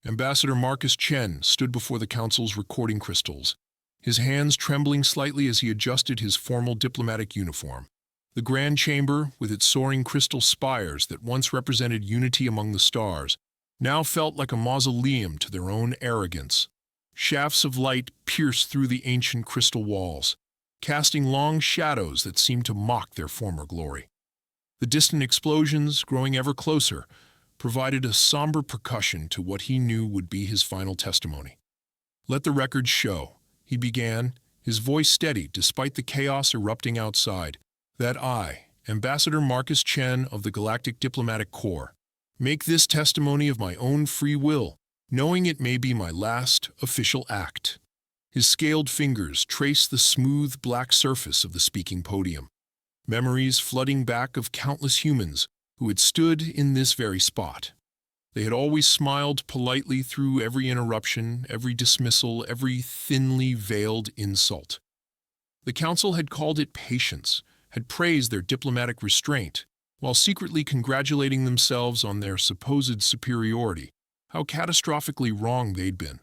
Ambassador Marcus Chen stood before the council's recording crystals, his hands trembling slightly as he adjusted his formal diplomatic uniform. The grand chamber, with its soaring crystal spires that once represented unity among the stars, now felt like a mausoleum to their own arrogance. Shafts of light pierced through the ancient crystal walls, casting long shadows that seemed to mock their former glory. The distant explosions, growing ever closer, provided a somber percussion to what he knew would be his final testimony. "Let the records show," he began, his voice steady despite the chaos erupting outside, "that I, Ambassador Marcus Chen of the Galactic Diplomatic Corps, make this testimony of my own free will, knowing it may be my last official act." His scaled fingers traced the smooth black surface of the speaking podium, memories flooding back of countless humans who had stood in this very spot. They had always smiled politely through every interruption, every dismissal, every thinly veiled insult. The council had called it patience, had praised their diplomatic restraint, while secretly congratulating themselves on their supposed superiority. How catastrophically wrong they'd been.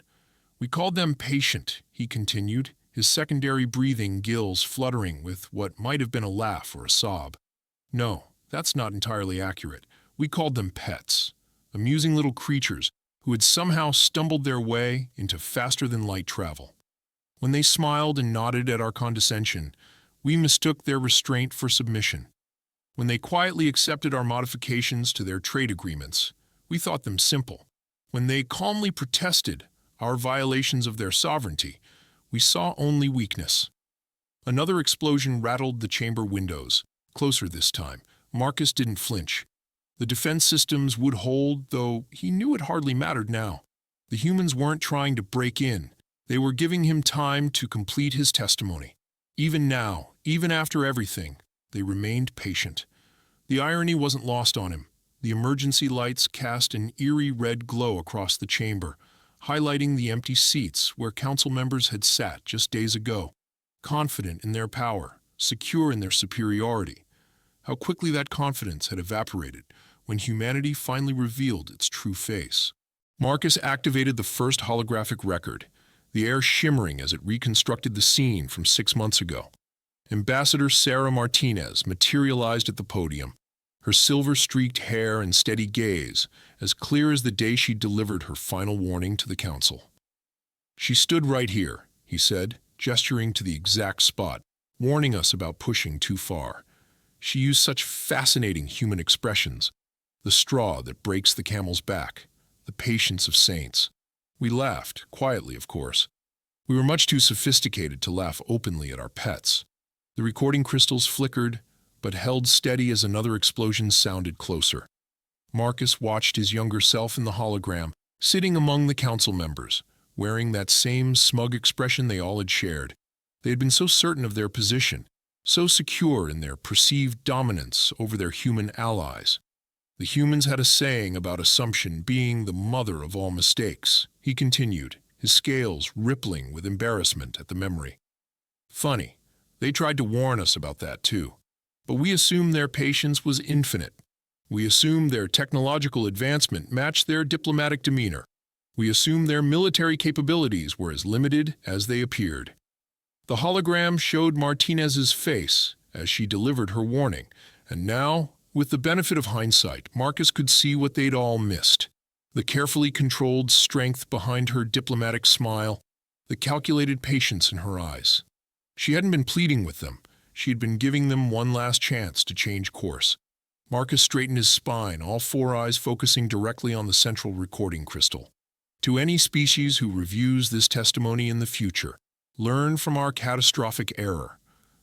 "We called them patient," he continued, his secondary breathing gills fluttering with what might have been a laugh or a sob. "No, that's not entirely accurate. We called them pets, amusing little creatures who had somehow stumbled their way into faster-than-light travel. When they smiled and nodded at our condescension, we mistook their restraint for submission. When they quietly accepted our modifications to their trade agreements, we thought them simple. When they calmly protested our violations of their sovereignty, we saw only weakness." Another explosion rattled the chamber windows, closer this time. Marcus didn't flinch. The defense systems would hold, though he knew it hardly mattered now. The humans weren't trying to break in. They were giving him time to complete his testimony. Even now, even after everything, they remained patient. The irony wasn't lost on him. The emergency lights cast an eerie red glow across the chamber, highlighting the empty seats where council members had sat just days ago, confident in their power, secure in their superiority. How quickly that confidence had evaporated when humanity finally revealed its true face. Marcus activated the first holographic record, the air shimmering as it reconstructed the scene from 6 months ago. Ambassador Sarah Martinez materialized at the podium, her silver-streaked hair and steady gaze as clear as the day she delivered her final warning to the council. "She stood right here," he said, gesturing to the exact spot, warning us about pushing too far. She used such fascinating human expressions: the straw that breaks the camel's back, the patience of saints. We laughed, quietly of course. We were much too sophisticated to laugh openly at our pets. The recording crystals flickered, but held steady as another explosion sounded closer. Marcus watched his younger self in the hologram, sitting among the council members, wearing that same smug expression they all had shared. They had been so certain of their position, so secure in their perceived dominance over their human allies. The humans had a saying about assumption being the mother of all mistakes, he continued, his scales rippling with embarrassment at the memory. "Funny, they tried to warn us about that too. But we assumed their patience was infinite. We assumed their technological advancement matched their diplomatic demeanor. We assumed their military capabilities were as limited as they appeared." The hologram showed Martinez's face as she delivered her warning, and now, with the benefit of hindsight, Marcus could see what they'd all missed. The carefully controlled strength behind her diplomatic smile, the calculated patience in her eyes. She hadn't been pleading with them. She had been giving them one last chance to change course. Marcus straightened his spine, all four eyes focusing directly on the central recording crystal. "To any species who reviews this testimony in the future, learn from our catastrophic error.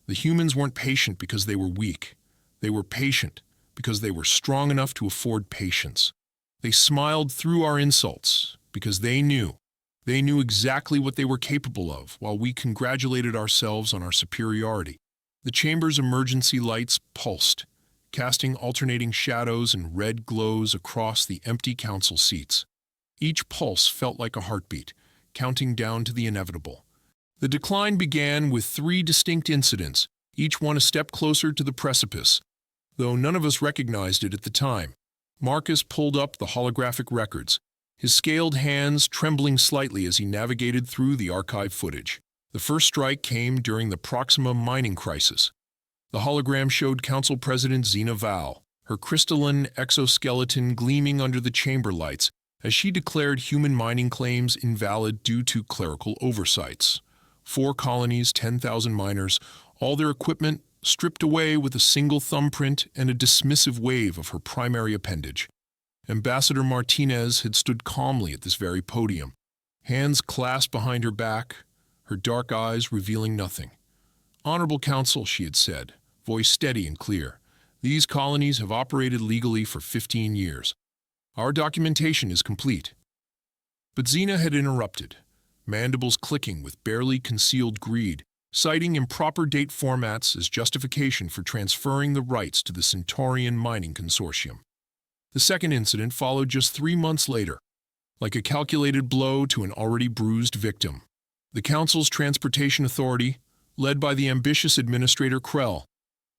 The humans weren't patient because they were weak. They were patient because they were strong enough to afford patience. They smiled through our insults because they knew exactly what they were capable of while we congratulated ourselves on our superiority." The chamber's emergency lights pulsed, casting alternating shadows and red glows across the empty council seats. Each pulse felt like a heartbeat, counting down to the inevitable. The decline began with 3 distinct incidents, each one a step closer to the precipice. Though none of us recognized it at the time, Marcus pulled up the holographic records, his scaled hands trembling slightly as he navigated through the archive footage. The first strike came during the Proxima mining crisis. The hologram showed Council President Xena Val, her crystalline exoskeleton gleaming under the chamber lights, as she declared human mining claims invalid due to clerical oversights. 4 colonies, 10,000 miners, all their equipment stripped away with a single thumbprint and a dismissive wave of her primary appendage. Ambassador Martinez had stood calmly at this very podium, hands clasped behind her back, her dark eyes revealing nothing. "Honorable Council," she had said, voice steady and clear, "these colonies have operated legally for 15 years. Our documentation is complete." But Xena had interrupted, mandibles clicking with barely concealed greed, citing improper date formats as justification for transferring the rights to the Centaurian Mining Consortium. The second incident followed just 3 months later, like a calculated blow to an already bruised victim. The Council's Transportation Authority, led by the ambitious Administrator Krell,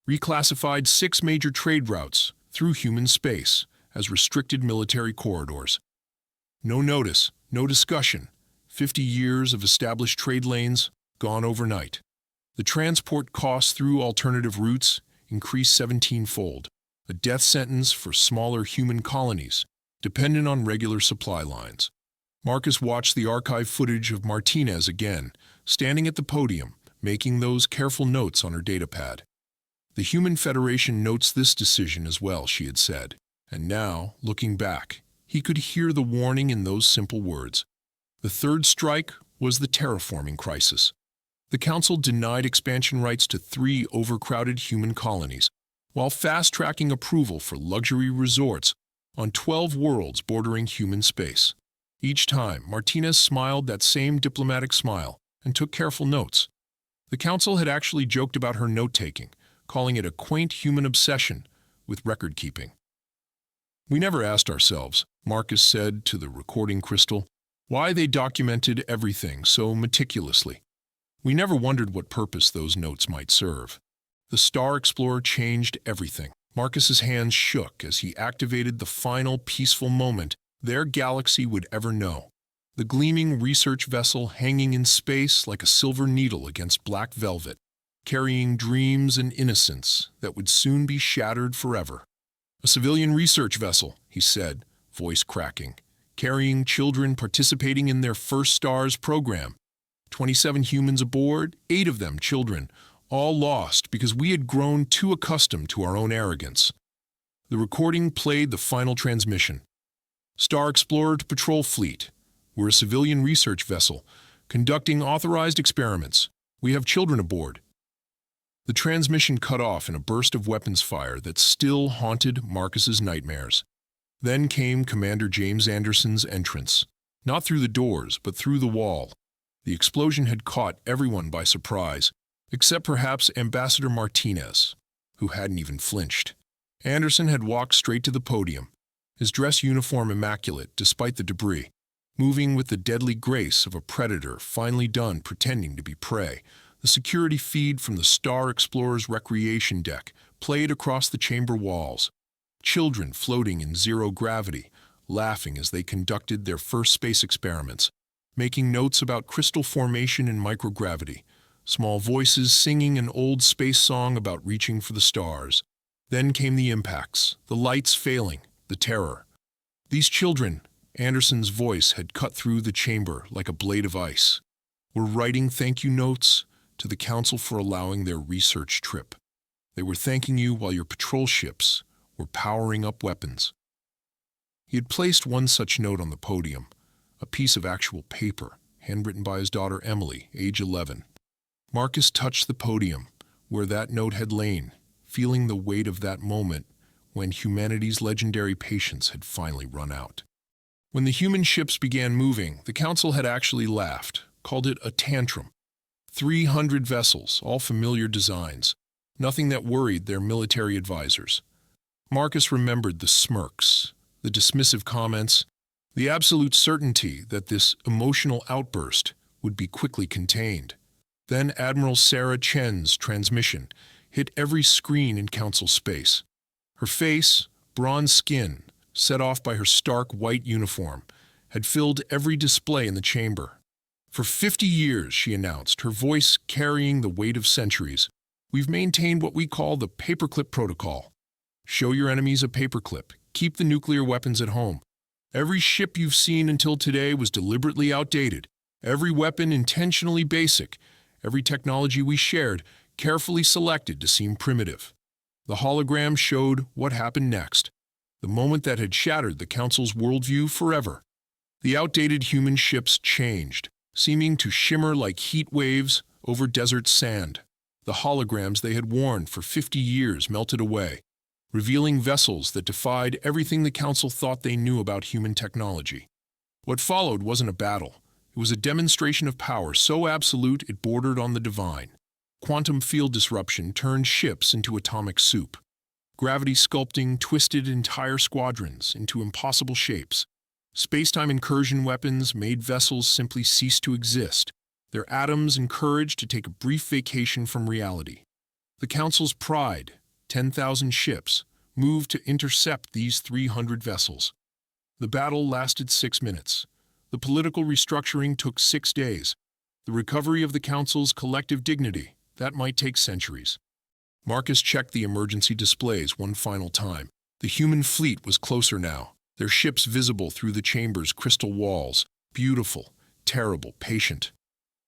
reclassified 6 major trade routes through human space as restricted military corridors. No notice, no discussion. 50 years of established trade lanes gone overnight. The transport costs through alternative routes increased 17-fold, a death sentence for smaller human colonies, dependent on regular supply lines. Marcus watched the archive footage of Martinez again, standing at the podium, making those careful notes on her datapad. "The Human Federation notes this decision as well," she had said, and now, looking back, he could hear the warning in those simple words. The third strike was the terraforming crisis. The Council denied expansion rights to 3 overcrowded human colonies, while fast-tracking approval for luxury resorts on 12 worlds bordering human space. Each time, Martinez smiled that same diplomatic smile and took careful notes. The Council had actually joked about her note-taking, calling it a quaint human obsession with record-keeping. "We never asked ourselves," Marcus said to the recording crystal, "why they documented everything so meticulously. We never wondered what purpose those notes might serve." The Star Explorer changed everything. Marcus's hands shook as he activated the final peaceful moment their galaxy would ever know. The gleaming research vessel hanging in space like a silver needle against black velvet, carrying dreams and innocence that would soon be shattered forever. "A civilian research vessel," he said, voice cracking, "carrying children participating in their first STARS program. 27 humans aboard, 8 of them children, all lost because we had grown too accustomed to our own arrogance." The recording played the final transmission. "Star Explorer to Patrol Fleet. We're a civilian research vessel, conducting authorized experiments. We have children aboard." The transmission cut off in a burst of weapons fire that still haunted Marcus's nightmares. Then came Commander James Anderson's entrance, not through the doors, but through the wall. The explosion had caught everyone by surprise, except perhaps Ambassador Martinez, who hadn't even flinched. Anderson had walked straight to the podium, his dress uniform immaculate despite the debris, moving with the deadly grace of a predator finally done pretending to be prey. The security feed from the Star Explorer's recreation deck played across the chamber walls. Children floating in zero gravity, laughing as they conducted their first space experiments, making notes about crystal formation and microgravity, small voices singing an old space song about reaching for the stars. Then came the impacts, the lights failing, the terror. These children, Anderson's voice had cut through the chamber like a blade of ice, were writing thank you notes to the Council for allowing their research trip. They were thanking you while your patrol ships were powering up weapons. He had placed one such note on the podium, a piece of actual paper, handwritten by his daughter Emily, age 11. Marcus touched the podium, where that note had lain, feeling the weight of that moment when humanity's legendary patience had finally run out. When the human ships began moving, the Council had actually laughed, called it a tantrum. 300 vessels, all familiar designs, nothing that worried their military advisors. Marcus remembered the smirks, the dismissive comments, the absolute certainty that this emotional outburst would be quickly contained. Then Admiral Sarah Chen's transmission hit every screen in Council space. Her face, bronze skin, set off by her stark white uniform, had filled every display in the chamber. For 50 years, she announced, her voice carrying the weight of centuries, we've maintained what we call the paperclip protocol. Show your enemies a paperclip. Keep the nuclear weapons at home. Every ship you've seen until today was deliberately outdated. Every weapon intentionally basic. Every technology we shared carefully selected to seem primitive. The hologram showed what happened next, the moment that had shattered the Council's worldview forever. The outdated human ships changed, seeming to shimmer like heat waves over desert sand. The holograms they had worn for 50 years melted away, revealing vessels that defied everything the Council thought they knew about human technology. What followed wasn't a battle. It was a demonstration of power so absolute it bordered on the divine. Quantum field disruption turned ships into atomic soup. Gravity sculpting twisted entire squadrons into impossible shapes. Space-time incursion weapons made vessels simply cease to exist, their atoms encouraged to take a brief vacation from reality. The Council's pride, 10,000 ships, moved to intercept these 300 vessels. The battle lasted 6 minutes. The political restructuring took 6 days. The recovery of the Council's collective dignity, that might take centuries. Marcus checked the emergency displays one final time. The human fleet was closer now, their ships visible through the chamber's crystal walls, beautiful, terrible, patient.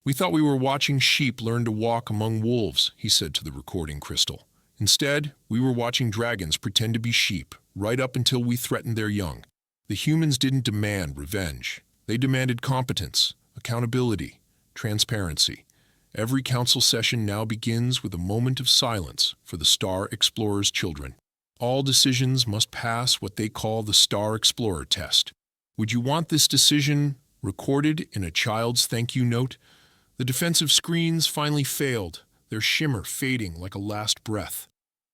We thought we were watching sheep learn to walk among wolves, he said to the recording crystal. Instead, we were watching dragons pretend to be sheep, right up until we threatened their young. The humans didn't demand revenge. They demanded competence, accountability, transparency. Every council session now begins with a moment of silence for the Star Explorer's children. All decisions must pass what they call the Star Explorer test. Would you want this decision recorded in a child's thank you note? The defensive screens finally failed, their shimmer fading like a last breath.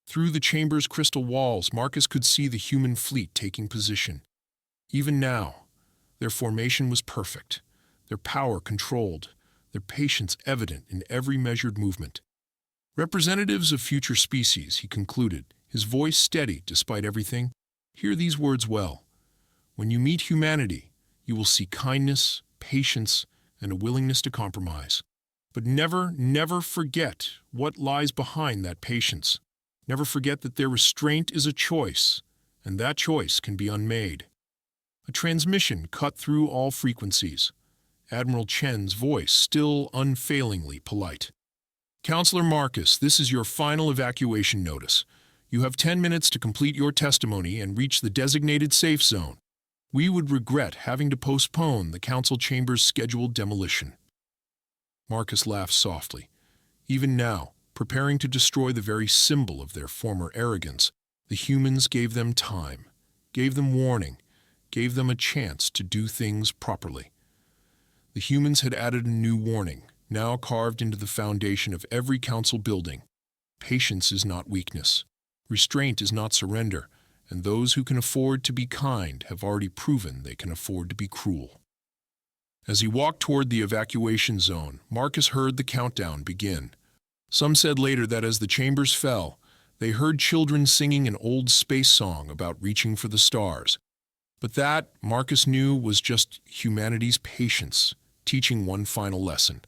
Through the chamber's crystal walls, Marcus could see the human fleet taking position. Even now, their formation was perfect, their power controlled, their patience evident in every measured movement. Representatives of future species, he concluded, his voice steady despite everything, hear these words well. When you meet humanity, you will see kindness, patience, and a willingness to compromise. But never, never forget what lies behind that patience. Never forget that their restraint is a choice, and that choice can be unmade. A transmission cut through all frequencies. Admiral Chen's voice still unfailingly polite. Counselor Marcus, this is your final evacuation notice. You have 10 minutes to complete your testimony and reach the designated safe zone. We would regret having to postpone the council chamber's scheduled demolition. Marcus laughed softly. Even now, preparing to destroy the very symbol of their former arrogance, the humans gave them time, gave them warning, gave them a chance to do things properly. The humans had added a new warning, now carved into the foundation of every council building. Patience is not weakness. Restraint is not surrender, and those who can afford to be kind have already proven they can afford to be cruel. As he walked toward the evacuation zone, Marcus heard the countdown begin. Some said later that as the chambers fell, they heard children singing an old space song about reaching for the stars. But that, Marcus knew, was just humanity's patience, teaching one final lesson.